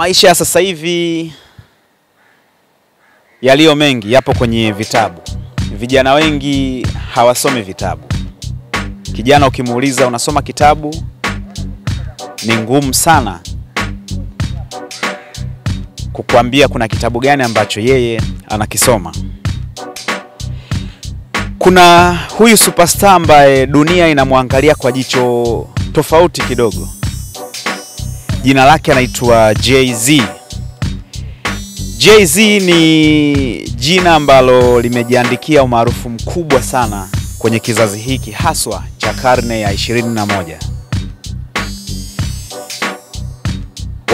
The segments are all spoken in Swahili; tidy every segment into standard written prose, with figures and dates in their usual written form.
Maisha ya sasa hivi yaliyo mengi yapo kwenye vitabu. Vijana wengi hawasomi vitabu. Kijana ukimuuliza unasoma kitabu, ni ngumu sana kukuambia kuna kitabu gani ambacho yeye anakisoma. Kuna huyu superstar ambaye dunia inamwangalia kwa jicho tofauti kidogo. Jina lake anaitwa Jay-Z. Jay-Z ni jina ambalo limejiandikia umaarufu mkubwa sana kwenye kizazi hiki, haswa cha karne ya 21.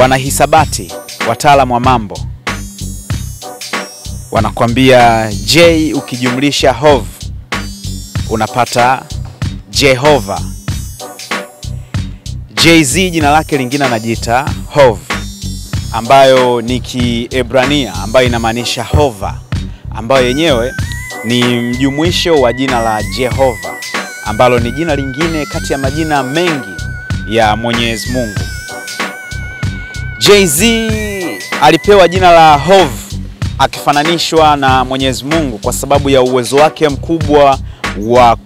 Wanahisabati, wataalamu wa mambo, wanakuambia J ukijumlisha Hov unapata Jehova. Jay-Z jina lake lingine anajiita Hov, ambayo ni Kiebrania ambayo inamaanisha Hova, ambayo yenyewe ni mjumuisho wa jina la Jehova, ambalo ni jina lingine kati ya majina mengi ya Mwenyezi Mungu. Jay-Z alipewa jina la Hov akifananishwa na Mwenyezi Mungu kwa sababu ya uwezo wake mkubwa wa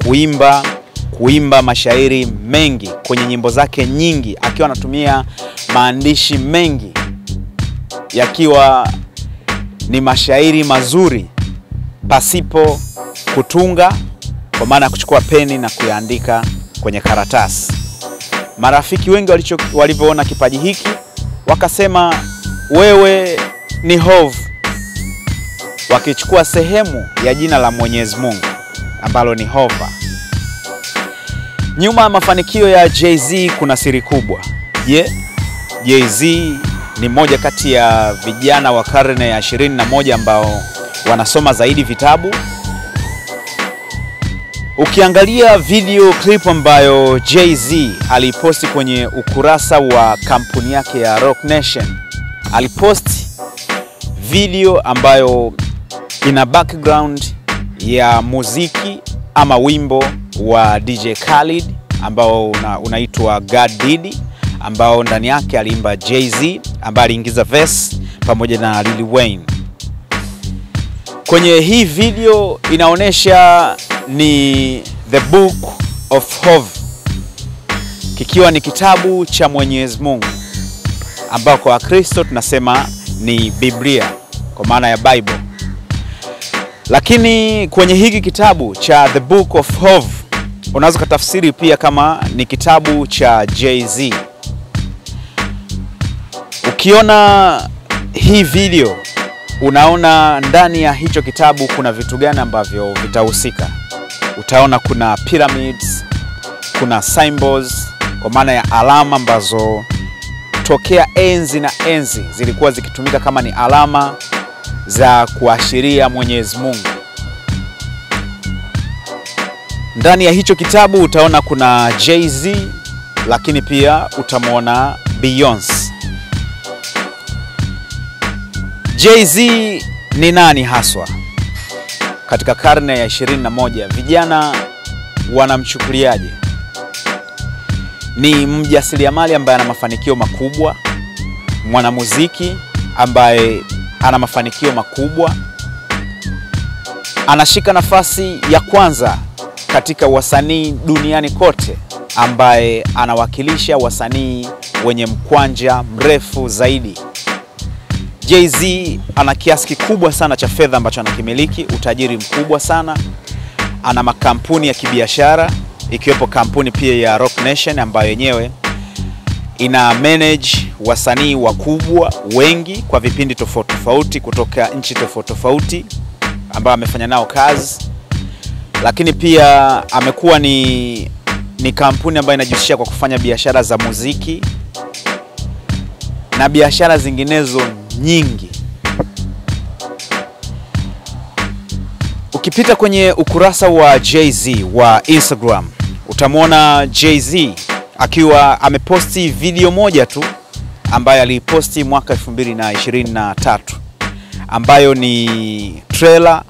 kuimba mashairi mengi kwenye nyimbo zake nyingi, akiwa anatumia maandishi mengi yakiwa ni mashairi mazuri pasipo kutunga, kwa maana kuchukua peni na kuyaandika kwenye karatasi. Marafiki wengi walivyoona kipaji hiki wakasema wewe ni Hov, wakichukua sehemu ya jina la Mwenyezi Mungu ambalo ni Hova. Nyuma ya mafanikio ya Jay-Z kuna siri kubwa. Jay-Z ni moja kati ya vijana wa karne ya 21 ambao wanasoma zaidi vitabu. Ukiangalia video clip ambayo Jay-Z aliposti kwenye ukurasa wa kampuni yake ya Roc Nation, aliposti video ambayo ina background ya muziki ama wimbo wa DJ Khaled ambao unaitwa God Did, ambao ndani yake aliimba Jay-Z ambaye aliingiza verse pamoja na Lil Wayne. Kwenye hii video inaonesha ni The Book of Hov, kikiwa ni kitabu cha Mwenyezi Mungu ambao kwa Kristo tunasema ni Biblia kwa maana ya Bible. Lakini kwenye hiki kitabu cha The Book of Hov unaweza kutafsiri pia kama ni kitabu cha Jay-Z. Ukiona hii video unaona ndani ya hicho kitabu kuna vitu gani ambavyo vitahusika. Utaona kuna pyramids, kuna symbols kwa maana ya alama ambazo tokea enzi na enzi zilikuwa zikitumika kama ni alama za kuashiria Mwenyezi Mungu. Ndani ya hicho kitabu utaona kuna Jay-Z, lakini pia utamuona Beyonce. Jay-Z ni nani haswa? Katika karne ya 21 vijana wanamchukuliaje? Ni mjasiriamali ambaye ana mafanikio makubwa, mwanamuziki ambaye ana mafanikio makubwa, anashika nafasi ya kwanza katika wasanii duniani kote, ambaye anawakilisha wasanii wenye mkwanja mrefu zaidi. Jay-Z ana kiasi kikubwa sana cha fedha ambacho anakimiliki, utajiri mkubwa sana. Ana makampuni ya kibiashara ikiwepo kampuni pia ya Roc Nation ambayo yenyewe ina manage wasanii wakubwa wengi kwa vipindi tofauti tofauti kutoka nchi tofauti tofauti ambao amefanya nao kazi. Lakini pia amekuwa ni kampuni ambayo inajihusisha kwa kufanya biashara za muziki na biashara zinginezo nyingi. Ukipita kwenye ukurasa wa Jay-Z wa Instagram utamwona Jay-Z akiwa ameposti video moja tu ambayo aliposti mwaka 2023, ambayo ni trailer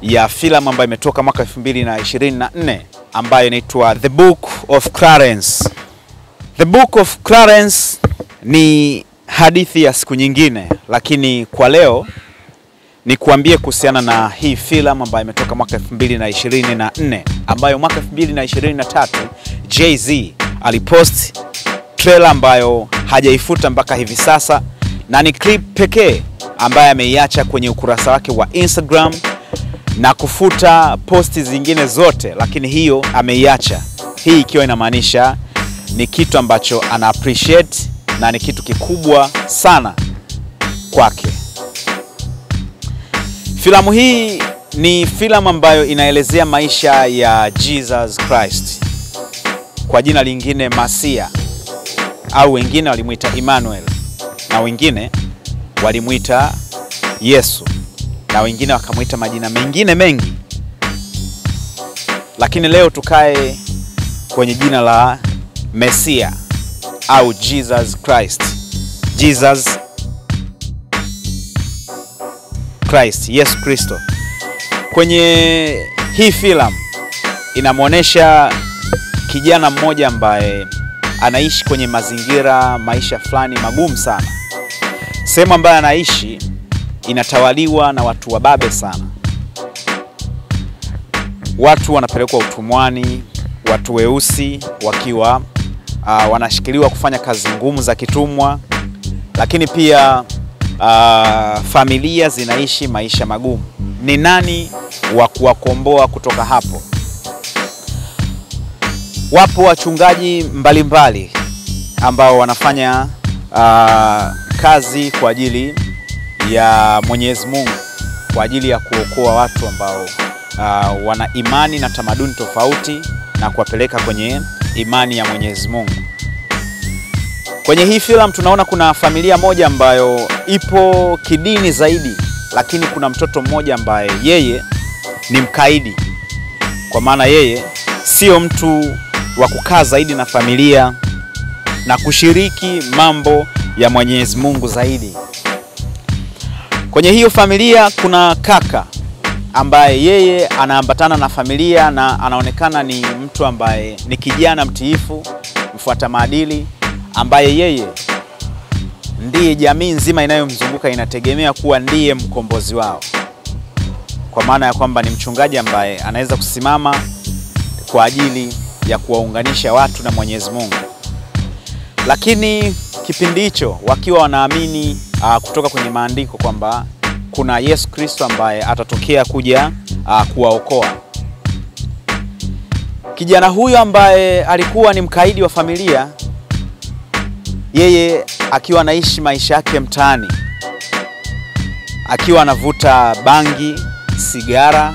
ya filamu ambayo imetoka mwaka 2024 ambayo inaitwa The Book of Clarence. The Book of Clarence ni hadithi ya siku nyingine, lakini kwa leo ni kuambie kuhusiana na hii filamu ambayo imetoka mwaka 2024, ambayo mwaka 2023 Jay-Z alipost trailer ambayo hajaifuta mpaka hivi sasa, na ni clip pekee ambayo ameiacha kwenye ukurasa wake wa Instagram na kufuta posti zingine zote, lakini hiyo ameiacha. Hii ikiwa inamaanisha ni kitu ambacho ana appreciate na ni kitu kikubwa sana kwake. Filamu hii ni filamu ambayo inaelezea maisha ya Jesus Christ, kwa jina lingine Masia, au wengine walimuita Emmanuel, na wengine walimuita Yesu, na wengine wakamuita majina mengine mengi. Lakini leo tukae kwenye jina la Mesia au Jesus Christ. Jesus Christ, Yesu Kristo. Kwenye hii filamu inamuonesha kijana mmoja ambaye anaishi kwenye maisha fulani magumu sana. Sehemu ambayo anaishi inatawaliwa na watu wababe sana. Watu wanapelekwa utumwani, watu weusi wakiwa wanashikiliwa kufanya kazi ngumu za kitumwa, lakini pia familia zinaishi maisha magumu. Ni nani wa kuwakomboa kutoka hapo? Wapo wachungaji mbalimbali ambao wanafanya kazi kwa ajili ya Mwenyezi Mungu, kwa ajili ya kuokoa watu ambao wana imani na tamaduni tofauti na kuwapeleka kwenye imani ya Mwenyezi Mungu. Kwenye hii filamu tunaona kuna familia moja ambayo ipo kidini zaidi, lakini kuna mtoto mmoja ambaye yeye ni mkaidi, kwa maana yeye sio mtu wa kukaa zaidi na familia na kushiriki mambo ya Mwenyezi Mungu zaidi. Kwenye hiyo familia kuna kaka ambaye yeye anaambatana na familia na anaonekana ni mtu ambaye ni kijana mtiifu, mfuata maadili, ambaye yeye ndiye jamii nzima inayomzunguka inategemea kuwa ndiye mkombozi wao, kwa maana ya kwamba ni mchungaji ambaye anaweza kusimama kwa ajili ya kuwaunganisha watu na Mwenyezi Mungu. Lakini kipindi hicho wakiwa wanaamini kutoka kwenye maandiko kwamba kuna Yesu Kristo ambaye atatokea kuja kuwaokoa. Kijana huyo ambaye alikuwa ni mkaidi wa familia, yeye akiwa anaishi maisha yake mtaani, akiwa anavuta bangi, sigara,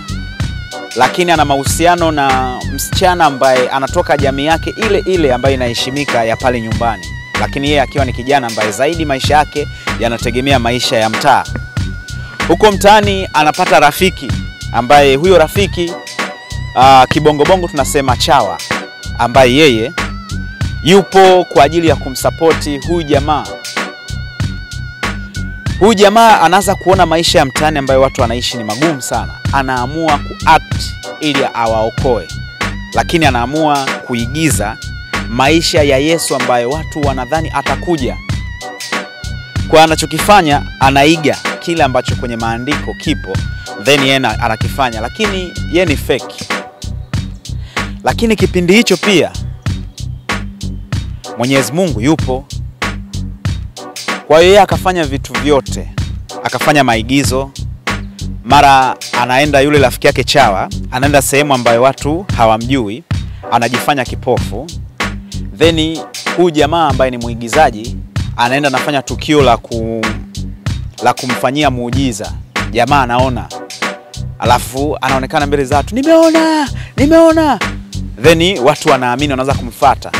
lakini ana mahusiano na msichana ambaye anatoka jamii yake ile ile ambayo inaheshimika ya pale nyumbani, lakini yeye akiwa ni kijana ambaye zaidi maisha yake yanategemea maisha ya mtaa. Huko mtaani anapata rafiki ambaye huyo rafiki kibongobongo tunasema chawa, ambaye yeye yupo kwa ajili ya kumsapoti huyu jamaa. Huyu jamaa anaanza kuona maisha ya mtaani ambayo watu wanaishi ni magumu sana. Anaamua kuact ili awaokoe, lakini anaamua kuigiza maisha ya Yesu ambayo watu wanadhani atakuja. Kwa anachokifanya anaiga kile ambacho kwenye maandiko kipo, then yeye anakifanya, lakini yeye ni fake. Lakini kipindi hicho pia Mwenyezi Mungu yupo. Kwa hiyo yeye akafanya vitu vyote, akafanya maigizo. Mara anaenda yule rafiki yake chawa, anaenda sehemu ambayo watu hawamjui, anajifanya kipofu. Then huyu jamaa ambaye ni muigizaji anaenda anafanya tukio la kumfanyia muujiza. Jamaa anaona, alafu anaonekana mbele za watu, nimeona. Then watu wanaamini, wanaanza kumfuata.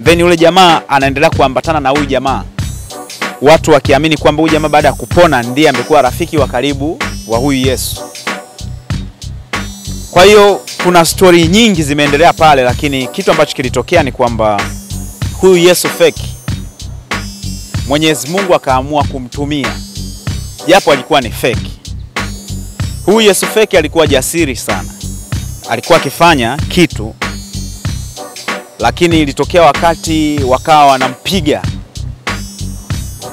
Then yule jamaa anaendelea kuambatana na huyu jamaa, watu wakiamini kwamba huyu jamaa baada ya kupona ndiye amekuwa rafiki wa karibu wa huyu Yesu. Kwa hiyo kuna story nyingi zimeendelea pale, lakini kitu ambacho kilitokea ni kwamba huyu Yesu fake Mwenyezi Mungu akaamua kumtumia, japo alikuwa ni fake. Huyu Yesu fake alikuwa jasiri sana, alikuwa akifanya kitu, lakini ilitokea wakati wakawa wanampiga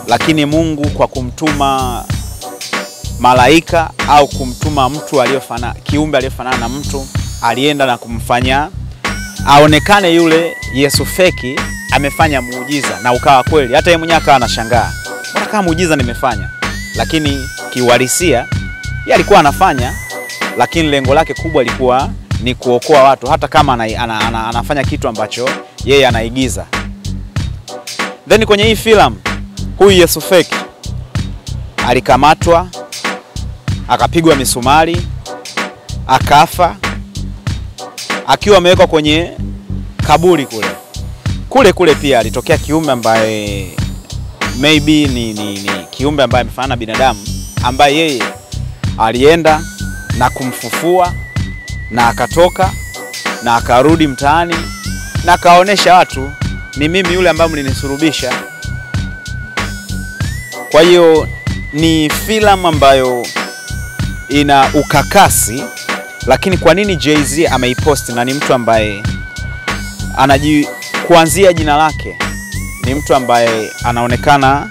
lakini Mungu kwa kumtuma malaika au kumtuma mtu kiumbe aliyofanana na mtu, alienda na kumfanya aonekane yule Yesu feki amefanya muujiza, na ukawa kweli. Hata yeye mwenyewe akawa anashangaa, mbona kama muujiza nimefanya? Lakini kiuhalisia yeye alikuwa anafanya, lakini lengo lake kubwa lilikuwa ni kuokoa watu, hata kama anafanya kitu ambacho yeye anaigiza. Then kwenye hii filamu, huyu Yesu feki alikamatwa, akapigwa misumari, akafa, akiwa amewekwa kwenye kaburi kule pia alitokea kiumbe ambaye maybe ni kiumbe ambaye amefanana na binadamu, ambaye yeye alienda na kumfufua na akatoka na akarudi mtaani na akaonesha watu, ni mimi yule ambaye mlinisurubisha. Kwa hiyo ni filamu ambayo ina ukakasi, lakini kwa nini Jay-Z ameipost? Na ni mtu ambaye kuanzia jina lake ni mtu ambaye anaonekana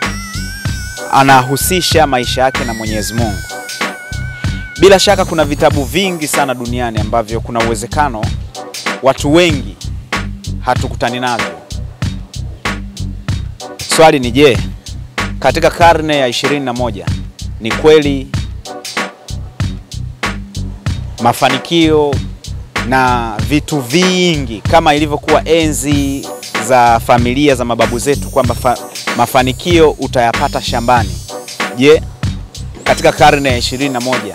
anahusisha maisha yake na Mwenyezi Mungu. Bila shaka kuna vitabu vingi sana duniani ambavyo kuna uwezekano watu wengi hatukutani navyo. Swali ni je, katika karne ya 21 ni kweli mafanikio na vitu vingi kama ilivyokuwa enzi za familia za mababu zetu kwamba mafanikio utayapata shambani? Je, katika karne ya 21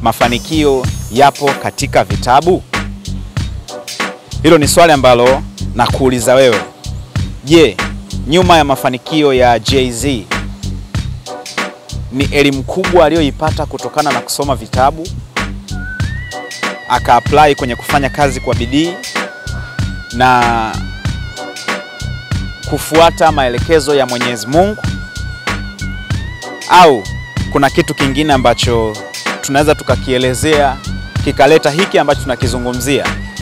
mafanikio yapo katika vitabu? Hilo ni swali ambalo nakuuliza wewe. Je, nyuma ya mafanikio ya Jay-Z ni elimu kubwa aliyoipata kutokana na kusoma vitabu, aka-apply kwenye kufanya kazi kwa bidii na kufuata maelekezo ya Mwenyezi Mungu, au kuna kitu kingine ambacho tunaweza tukakielezea kikaleta hiki ambacho tunakizungumzia?